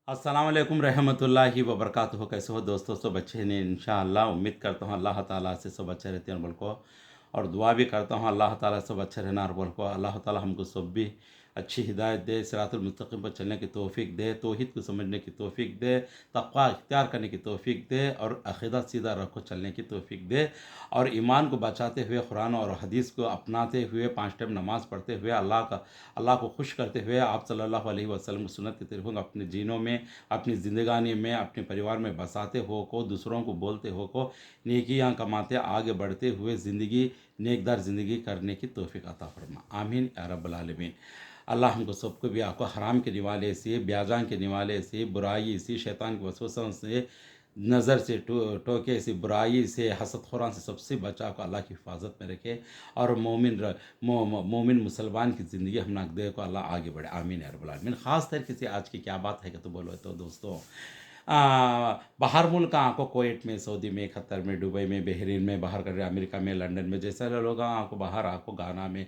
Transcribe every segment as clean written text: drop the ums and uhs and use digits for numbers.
अस्सलाम वालेकुम रहमतुल्लाहि व बरकातुहू। कैसे हो दोस्तों? सब अच्छे ने इंशाअल्लाह। उम्मीद करता हूँ अल्लाह ताला से सब अच्छे रहते हैं बोल को, और दुआ भी करता हूँ अल्लाह ताला सब अच्छे रहना और बोल को अल्लाह ताला हमको सब भी अच्छी हिदायत दे, सिरातुल मुस्तकीम पर चलने की तौफीक दे, तौहीद को समझने की तौफीक दे, तक़वा इख्तियार करने की तौफीक दे और अक़ीदा सीधा रखो चलने की तौफीक दे, और ईमान को बचाते हुए कुरान और हदीस को अपनाते हुए 5 टाइम नमाज़ पढ़ते हुए अल्लाह को खुश करते हुए आप सल्लल्लाहु अलैहि वसल्लम की सुन्नत के तरीक़ों अपने जीनों में, अपनी ज़िंदगानी में, अपने परिवार में बसाते हो को, दूसरों को बोलते हो को, नेकियां कमाते आगे बढ़ते हुए ज़िंदगी नेकदार ज़िंदगी करने की तौफीक अता फरमा। आमीन या रब्बल आलमीन। अल्लाह हमको सबको भी आपको हराम के निवाले से, ब्याजान के निवाले से, बुराई से, शैतान के वसवसों से, नज़र से, टोके से, बुराई से, हसदखोरान से सबसे बचा को अल्लाह की हिफाजत में रखे, और मोमिन मुसलमान की ज़िंदगी हम नाकदे को अल्लाह आगे बढ़े। आमीन या रब्बल आलमीन। ख़ास तरीके से आज की क्या बात है कि तो बोलो तो दोस्तों, बाहर मुल्क आँको कोएट में, सऊदी में, कतर में, दुबई में, बहरीन में, बाहर कर अमेरिका में, लंदन में, जैसे लोग आँको बाहर आँको गाना में,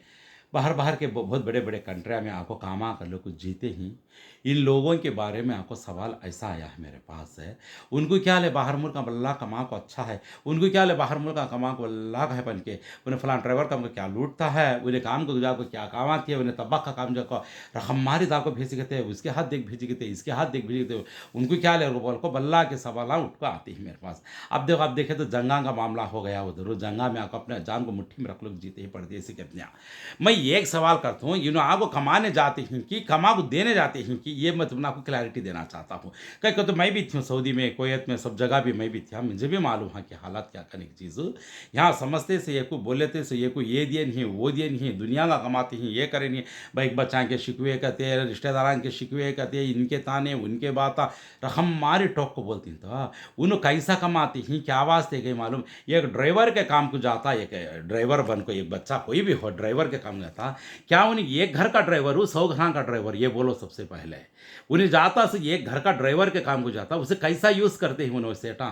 बाहर बाहर के बहुत बड़े बड़े कंट्रिया में आपको कामा कर लो कुछ जीते ही। इन लोगों के बारे में आपको सवाल ऐसा आया है मेरे पास है, उनको क्या ले बाहर मुल्क का बल्ला कमा को अच्छा है, उनको क्या ले बाहर मुल्क का कमा को बल्ला है बन के, उन्हें फलां ड्राइवर का क्या लूटता है, उन्हें काम को जाको क्या काम आती है, उन्हें तबाक का काम जाको रखमारी दाल को भेज गए, उसके हाथ देख भेज गए, इसके हाथ देख भेज गए, उनको क्या ले बोल को बल्ला के सवाल उठ को आती है मेरे पास। अब देखो, अब देखे तो जंगा का मामला हो गया उधर, जंगा में आपको अपने जान को मुट्ठी में रख लो, जीते ही पड़ती है इसी के अपने। मैं एक सवाल करता हूँ, आपको कमाने जाते हैं कि कमा को देने जाते हैं कि ये मैं तुमने आपको क्लैरिटी देना चाहता हूँ। कहीं तो मैं भी थी सऊदी में, कुवैत में, सब जगह भी मैं भी था, मुझे भी मालूम है कि हालात क्या करने की चीज़। यहाँ समझते से ये को बोले थे से ये को ये दिए नहीं वो दिए नहीं, दुनिया का कमाते हैं ये करे नहीं, भाई बच्चा के शिकवे कहते, रिश्तेदारान के शिकवे कहते, इनके ताने उनके बात रकम मारे टोक को बोलती तो उन कैसा कमाती हैं क्या वास्ते गई मालूम। एक ड्राइवर के काम को जाता, एक ड्राइवर बन को, एक बच्चा कोई भी हो ड्राइवर के काम जाता, क्या उन्हें एक घर का ड्राइवर हो 100 घर का ड्राइवर, ये बोलो सबसे पहले। उन्हें जाता से एक घर का ड्राइवर के काम को जाता, उसे कैसा यूज़ करते हैं उन्होंने सेटा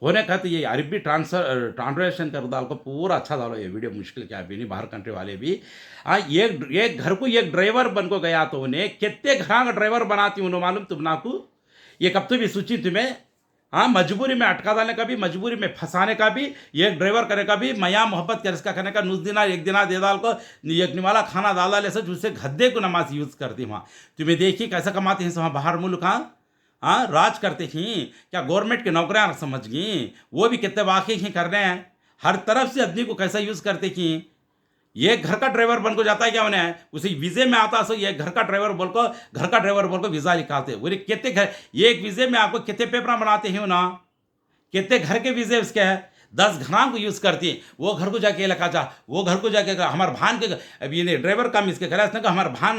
होने कहते ये अरबी ट्रांसलेशन कर डाल को पूरा अच्छा डालो, ये वीडियो मुश्किल क्या भी नहीं, बाहर कंट्री वाले भी एक घर को एक ड्राइवर बन को गया तो उन्हें कितने घर का ड्राइवर बनाती उन्होंने मालूम तुम नाकू। ये कब तो भी सूची तुम्हें, हाँ, मजबूरी में अटका डालने का भी, मजबूरी में फंसाने का भी, एक ड्राइवर करने का भी, मया मोहब्बत कर इसका करने का, नुस दिना एक दिना दे डाल को एक निवाला खाना डाल डाले सच उससे गद्दे को नमाज यूज़ करती वहाँ। तुम्हें देखिए कैसा कमाते हैं वहाँ बाहर मुल्क। हाँ, राज करते हैं क्या, गवर्नमेंट की नौकरियाँ समझ गई, वो भी कितने वाकई ही कर रहे हैं, हर तरफ से आदमी को कैसा यूज़ करते कि ये घर का ड्राइवर बन को जाता है क्या उन्हें, उसी वीजे में आता सो ये घर का ड्राइवर बोल को, घर का ड्राइवर बोल को वीज़ा निकालते, बोले कितने घर, एक वीजे में आपको कितने पेपर बनाते हैं ना, कितने घर के वीजे उसके हैं, 10 घरां को यूज़ करती है। वो घर को जाके लगा जा, वो घर को जाके हमारे भान के, अब ये ड्राइवर काम इसके करे इसने हमारे भान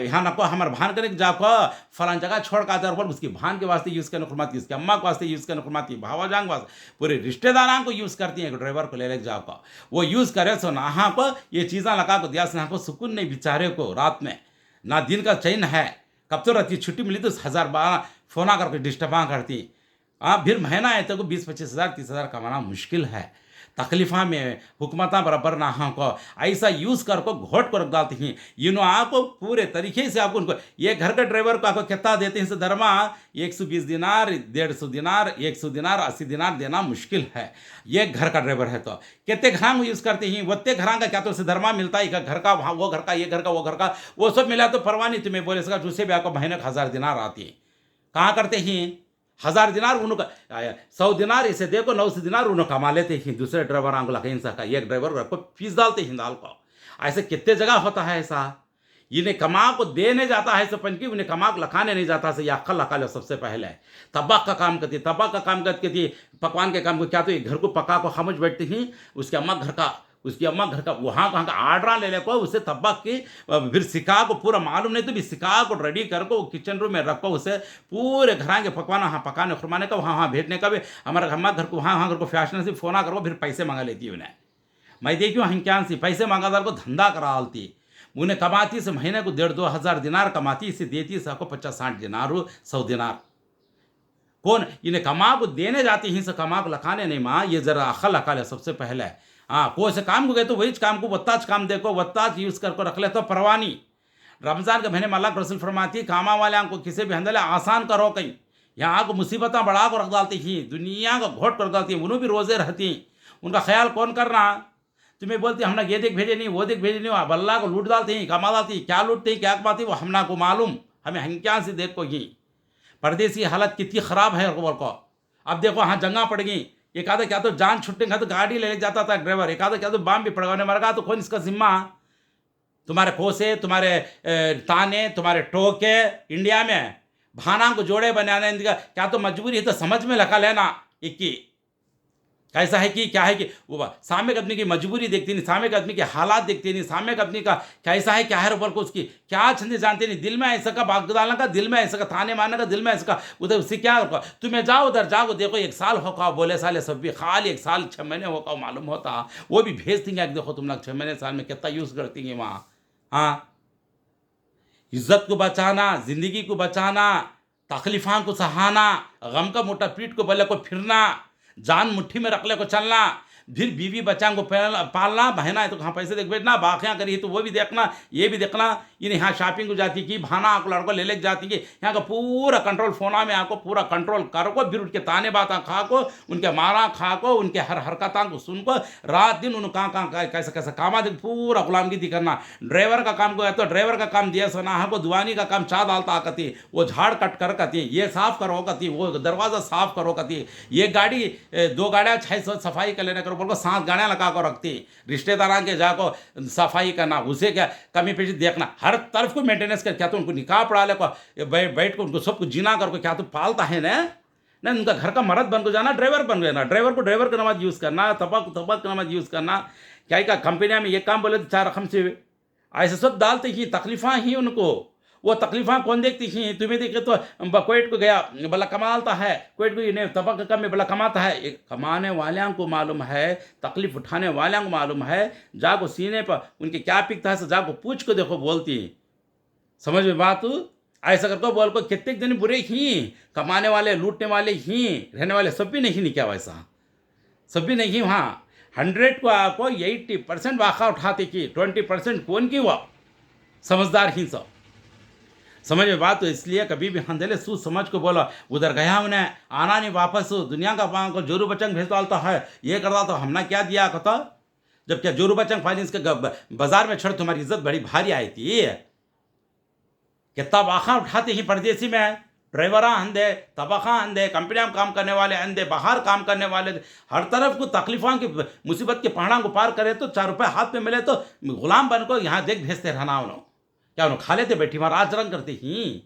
यहाँ नको हमारे भान करने जाको फलान जगह छोड़ का आते, उसकी भान के वास्ते यूज़ करने खुरमाती, इसके अम्मा के वास्ते यूज़ करने खुरमाती, भावा जांग वास्ते, पूरे रिश्तेदारों को यूज़ करती हैं। एक ड्राइवर को ले जाको वो यूज़ करे सो ना हाँ को ये चीज़ें लगा को दिया से को सुकून नहीं बेचारे को, रात में ना दिन का चैन है, कब तो रहती छुट्टी मिली तो 1000-12 फ़ोन करके डिस्टर्बा करती। फिर महीना है तो 20-25 हज़ार 30 हज़ार कमाना मुश्किल है, तकलीफ़ा में हुकूमता बराबर ना हाँ को ऐसा यूज़ कर को घोट को रख डालती हैं। आपको पूरे तरीके से आपको उनको ये घर का ड्राइवर को आपको कितना देते हैं से धर्मा 120 दिनार 150 दिनार 100 दिनार 80 दिनार देना मुश्किल है। ये घर का ड्राइवर है तो कितने घरां को यूज़ करते हैं, वत्ते घरां का क्या तो उसे धर्मा मिलता है, घर का वो घर का ये घर का वो घर का वो सब मिला तो परवाह नहीं, तुम्हें बोले सका दूसरे भी आपको महीने का 1000 दिनार आती है। कहाँ करते हैं 1000 दिनार उनका 100 दिनार इसे देखो 900 दिनार उन्होंने कमा लेते हैं, दूसरे ड्राइवर आंगो लगे का एक ड्राइवर को फीस डालते हैं दाल को। ऐसे कितने जगह होता है ऐसा, इन्हें कमा को देने जाता है सपन की, उन्हें कमा को लखाने नहीं जाता से, अक्ल लखा लो सबसे पहले। तबाक का काम करती, तबाक का काम करती, पकवान के काम को क्या तो घर को पका को खमच बैठती हैं, उसके अम्मा घर का, उसकी अम्मा घर का वहाँ कहाँ का आर्डर ले ले को उसे तब्बक की, फिर सिका को पूरा मालूम नहीं तो भी सिका को रेडी कर को किचन रूम में रखो, उसे पूरे घर के पकवाना हाँ पकाने खुरमाने का वहाँ वहाँ भेजने का भी, हमारे अम्मा घर को वहाँ वहाँ घर को फैशन से फ़ोना करो, फिर पैसे मंगा लेती है उन्हें। मैं देखी हूँ क्या सी पैसे मंगादार को धंधा करा डालती, उन्हें कमाती से महीने को 1.5-2 हज़ार दिनार कमाती, इसे देती से आपको 50-60 दिनार 100 दिनार। कौन इन्हें कमा को देने जाती ही से कमा को लखाने नहीं माँ, ये जरा अखल लखा ले सबसे पहले। हाँ, कोई से काम को गए तो वही काम को वत्ताज काम देखो, वत्ताज यूज़ करके रख ले तो परवानी रमज़ान के महीने में अल्लाह के रसूल फरमाती कामा वाले को किसी भी हंदले आसान करो कहीं, यहाँ को मुसीबत बढ़ा को रख डालती ही, दुनिया को घोट कर डालती है, उन्होंने भी रोज़े रहती, उनका ख्याल कौन करना। तुम्हें बोलती हमने ये देख भेजे नहीं, वो देख भेजे नहीं, अब अल्लाह को लूट डालती हैं, कमा डालती, क्या लूटती क्या कमाती वो हमना को मालूम, हमें हंक्या से देखो ही परदेसी हालत कितनी ख़राब है को। अब देखो हाँ जंगा पड़ गई, एक आधा क्या तो जान छुट्टे का तो गाड़ी ले जाता था ड्राइवर, एक आधा क्या तो बाम भी पड़गाने मर गया तो कौन इसका जिम्मा। तुम्हारे कोसे, तुम्हारे ताने, तुम्हारे टोके इंडिया में भाना को जोड़े बनाने का क्या तो मजबूरी है, तो समझ में लगा लेना इक्की कैसा है कि क्या है कि वो सामने आदमी की मजबूरी देखती नहीं, सामने आदमी के हालात देखती नहीं, सामने आदमी का कैसा है क्या है बोल को उसकी क्या छंदे जानते नहीं, दिल में ऐसा का भाग डालने का, दिल में ऐसा का थाने मारने का, दिल में ऐसा का उधर उससे क्या होगा। तुम्हें जाओ उधर जाओ देखो 1 साल होगा, बोले साले सब भी खाली 1 साल 6 महीने होगा मालूम होता, वो भी भेज देंगे देखो तुम लोग 6 महीने साल में कितना यूज़ करती हैं वहाँ। हाँ, इज्जत को बचाना, ज़िंदगी को बचाना, तकलीफ़ां को सहाना, गम का मोटा पीठ को बल्ले को फिरना, जान मुट्ठी में रख ले को चलना, फिर बीवी बच्चा को पालना, बहना है तो कहाँ पैसे देख बैठना, बाकियाँ करी तो वो भी देखना, ये भी देखना। ये यहाँ शॉपिंग को जाती की भाना आपको लड़को ले जाती कि यहाँ का पूरा कंट्रोल फोना में आपको पूरा कंट्रोल करो को, फिर उनके ताने बातें खा को, उनके मारा खा को, उनके हर हरकतां को सुन को, रात दिन उन कहाँ कैसा कैसा काम आदि पूरा गुलामगिरी करना। ड्राइवर का काम को है तो ड्राइवर का काम दिया सुना है को, दुआनी का काम चा डालता कती, वो झाड़ कट कर कती, ये साफ करो कती, वो दरवाज़ा साफ करो कती, ये गाड़ी 2 गाड़ियाँ 6 सफाई कर लेने करो बोल को 7 गाड़ियाँ लगा कर रखती, रिश्तेदार के जाको सफाई करना, उसे क्या कमी पेशी देखना, हर तरफ को मेंटेनेंस कर, क्या तो उनको निकाह पड़ा ले को बैठ को उनको सबको जीना कर को, क्या तो पालता है ना उनका घर का मर्द बन को जाना, ड्राइवर बन गया ना, ड्राइवर को ड्राइवर का नमाज यूज़ करना, तबाक को तबाक का नमाज यूज़ करना, क्या क्या कंपनियाँ में ये काम बोले तो 4 रकम से ऐसे सब डालते ही, तकलीफ़ां ही उनको, वो तकलीफ़ां कौन देखती हैं। तुम्हें देखे तो कुवैत को गया भला कमाता है, कुवैत को ये तबक कम में भला कमाता है, एक कमाने वालों को मालूम है, तकलीफ़ उठाने वालों को मालूम है, जाको सीने पर उनके क्या पिकता है जाको पूछ को देखो बोलती, समझ में बात। ऐसा करके बोल को कितने दिन बुरे ही, कमाने वाले लूटने वाले ही, रहने वाले सब भी नहीं क्या वैसा, सब भी नहीं। वहाँ 100 को आपको 80% वाक़ा उठाते कि 20% कौन की वो समझदार ही सब, समझ में बात। तो इसलिए कभी भी हंधेले सूझ समझ को बोलो, उधर गया उन्हें आना नहीं वापस, दुनिया का पाँव को जोरू बचंग भेज डालता है, ये करता तो हमने क्या दिया कहता, जब क्या जोरू बचंग फाइनेंस के बाजार में छड़ तुम्हारी इज्जत बड़ी भारी आई थी, कितना वाक़ा उठाते ही परदेसी में, ड्राइवरा अंधे, तबखा अंधे, कंपनियां में काम करने वाले अंधे, बाहर काम करने वाले, हर तरफ को तकलीफ़ों की मुसीबत के पहाड़ों को पार करे तो 4 रुपये हाथ में मिले तो गुलाम बन को यहाँ देख भेजते रहना उन्होंने, क्या उन्होंने खा लेते बैठी वहाँ राज रंग करते ही,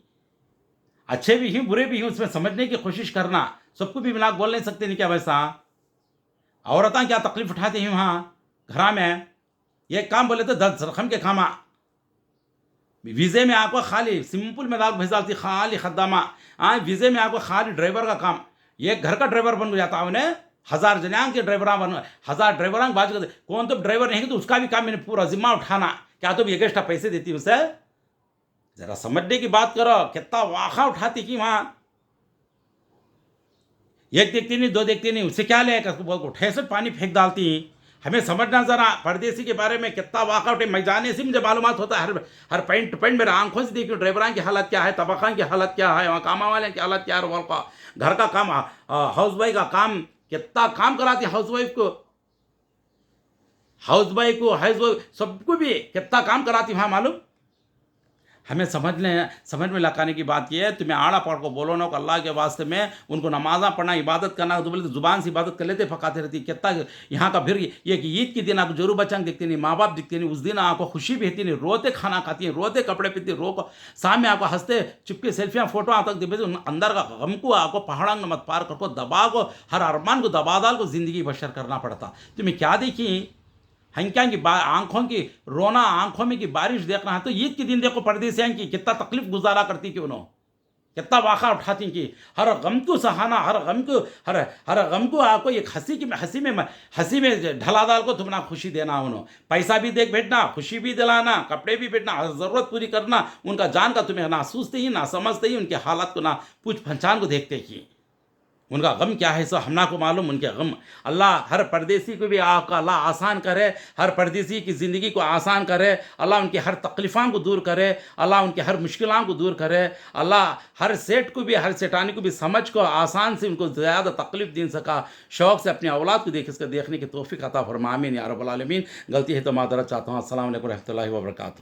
अच्छे भी ही बुरे भी ही, उसमें समझने की कोशिश करना, सबको भी मिला बोल नहीं सकते नहीं क्या वैसा। औरतें क्या तकलीफ उठाती हैं वहाँ घरा में, ये काम बोले तो 10 रकम के कामा, वीज़े में आपको खाली सिंपल में दाल भेज डालती, खाली खद्दामा। हाँ, वीज़े में आपको खाली ड्राइवर का काम, ये घर का ड्राइवर बन जाता है उन्हें, 1000 जनांग के ड्राइवर बन, 1000 ड्राइवर बाज करते, कौन तो ड्राइवर नहीं तो उसका भी काम मैंने पूरा जिम्मा उठाना, क्या तो भी एक्स्ट्रा पैसे देती उसे, जरा समझने की बात करो, कितना वाक़ा उठाती कि वहाँ, एक देखती नहीं 2 देखती नहीं, उससे क्या ले उठे से पानी फेंक डालती। हमें समझना जरा परदेसी के बारे में कितना वाक़ा उठे, मैं जाने से मुझे मालूमात होता है, हर पॉइंट टू पॉइंट मेरे आंखों से देखिए ड्राइवरां की हालत क्या है, तबखा की हालत क्या है, वहाँ कामा वाले की हालत क्या है, वो का घर का काम, हाउस वाइफ का काम, कितना काम कराती हाउस वाइफ को, सबको भी कितना काम कराती वहाँ मालूम। हमें समझ में लगाने की बात यह है, तुम्हें आड़ा पढ़ को बोलो ना को अल्लाह के वास्ते में, उनको नमाज़ा पढ़ना, इबादत करना, तो बोले तो ज़ुबान से इबादत कर लेते, पकाते रहती, कितना यहाँ का फिर ये कि ईद के दिन आपको जोरू बच्चंग दिखते नहीं, माँ बाप दिखते नहीं, उस दिन आपको खुशी भी होती नहीं, रोते खाना खाती हैं, रोते कपड़े पीती, रो को सामने आपको हंसते चुपके सेल्फियाँ फोटो आता दिखे, अंदर का गम को आपको पहाड़ा मत पार कर को दबा को, हर अरमान को दबा डाल को ज़िंदगी बशर करना पड़ता। तुम्हें क्या देखी हंक्या की आंखों की रोना, आंखों में की बारिश देखना है, तो ईद के दिन देखो परदेसियां की कितना तकलीफ गुजारा करती क्यों नो, कितना वाक़ा उठाती कि हर गम को सहाना, हर गम को आपको एक हंसी में ढला डाल को तुमना खुशी देना, उन्होंने पैसा भी देख बैठना, खुशी भी दिलाना, कपड़े भी बैठना, हर ज़रूरत पूरी करना, उनका जान का तुम्हें ना सूझते ही ना समझते ही, उनके हालत को ना पूछ पहचान को देखते ही। उनका गम क्या है सो हमना को मालूम उनके गम। अल्लाह हर परदेसी को भी आपका अल्लाह आसान करे, हर परदेसी की ज़िंदगी को आसान करे, अल्लाह उनकी हर तकलीफ़ों को दूर करे, अल्लाह उनकी हर मुश्किलों को दूर करे, अल्लाह हर सेठ को भी, हर सेठानी को भी समझ को आसान से उनको ज़्यादा तकलीफ़ दे सका, शौक़ से अपनी औलाद को देखने की तौफ़ीक़ अता फ़रमा। आमीन या रब्बल आलमीन। गलती है तो मादरत चाहता हूँ। अस्सलाम वालेकुम रहमतुल्लाहि व बरकातुहू।